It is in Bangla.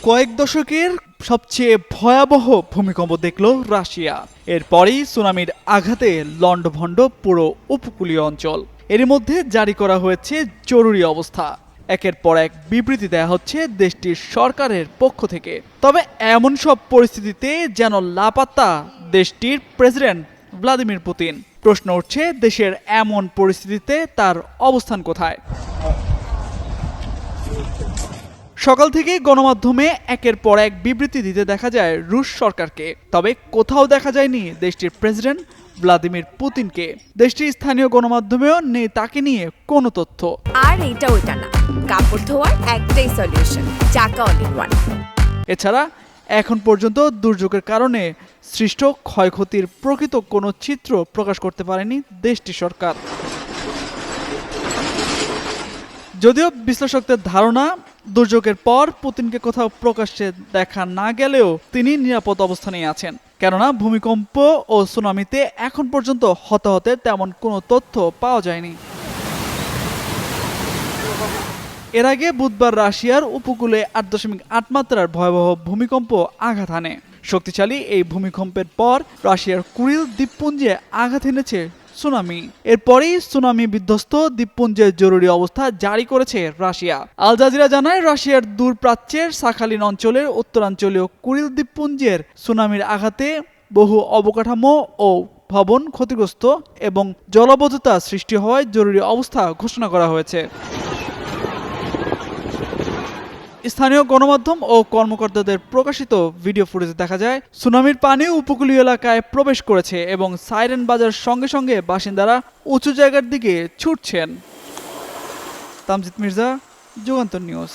কয়েক দশকের সবচেয়ে ভয়াবহ ভূমিকম্প দেখল রাশিয়া। এরপরই সুনামির আঘাতে লণ্ডভণ্ড পুরো উপকূলীয় অঞ্চল। এর মধ্যে জারি করা হয়েছে জরুরি অবস্থা। একের পর এক বিবৃতি দেয়া হচ্ছে দেশটির সরকারের পক্ষ থেকে। তবে এমন সব পরিস্থিতিতে যেন লাপাত্তা দেশটির প্রেসিডেন্ট ভ্লাদিমির পুতিন। প্রশ্ন উঠছে, দেশের এমন পরিস্থিতিতে তার অবস্থান কোথায়? সকাল থেকে গণমাধ্যমে একের পর এক বিবৃতি দিতে দেখা যায় রুশ সরকারকে, তবে কোথাও দেখা যায়নি দেশটির প্রেসিডেন্ট ভ্লাদিমির পুতিনকে। দেশটির স্থানীয় গণমাধ্যমেও নেই তাকে নিয়ে কোনো তথ্য। আর এটা ওইটা না, কাপড় ধোয়ার একটাই সলিউশন, চাকা অল ইন ওয়ান। এছাড়া এখন পর্যন্ত দুর্যোগের কারণে সৃষ্ট ক্ষয়ক্ষতির প্রকৃত কোনো চিত্র প্রকাশ করতে পারেনি দেশটির সরকার। যদিও বিশ্লেষকদের ধারণা, দুর্যোগের পর পুতিনকে কোথাও প্রকাশ্যে দেখা না গেলেও তিনি নিরাপদ অবস্থানেই আছেন, কেননা ভূমিকম্প ও সুনামিতে এখন পর্যন্ত হতাহতের তেমন কোনো তথ্য পাওয়া যায়নি। এর আগে বুধবার রাশিয়ার উপকূলে ৮.৮ মাত্রার ভয়াবহ ভূমিকম্প আঘাত হানে। শক্তিশালী এই ভূমিকম্পের পর রাশিয়ার কুরিল দ্বীপপুঞ্জে আঘাত এনেছে সুনামি। এরপরেই সুনামি বিধ্বস্ত দ্বীপপুঞ্জে জরুরি অবস্থা জারি করেছে রাশিয়া। আল জাজিরা জানায়, রাশিয়ার দূরপ্রাচ্যের সাখালিন অঞ্চলের উত্তরাঞ্চলীয় কুরিল দ্বীপপুঞ্জের সুনামির আঘাতে বহু অবকাঠামো ও ভবন ক্ষতিগ্রস্ত এবং জলাবদ্ধতা সৃষ্টি হওয়ায় জরুরি অবস্থা ঘোষণা করা হয়েছে। স্থানীয় গণমাধ্যম ও কর্মকর্তাদের প্রকাশিত ভিডিও ফুটেজে দেখা যায়, সুনামির পানি উপকূলীয় এলাকায় প্রবেশ করেছে এবং সাইরেন বাজার সঙ্গে সঙ্গে বাসিন্দারা উঁচু জায়গার দিকে ছুটছেন। তামজিদ মির্জা, যুগান্তর নিউজ।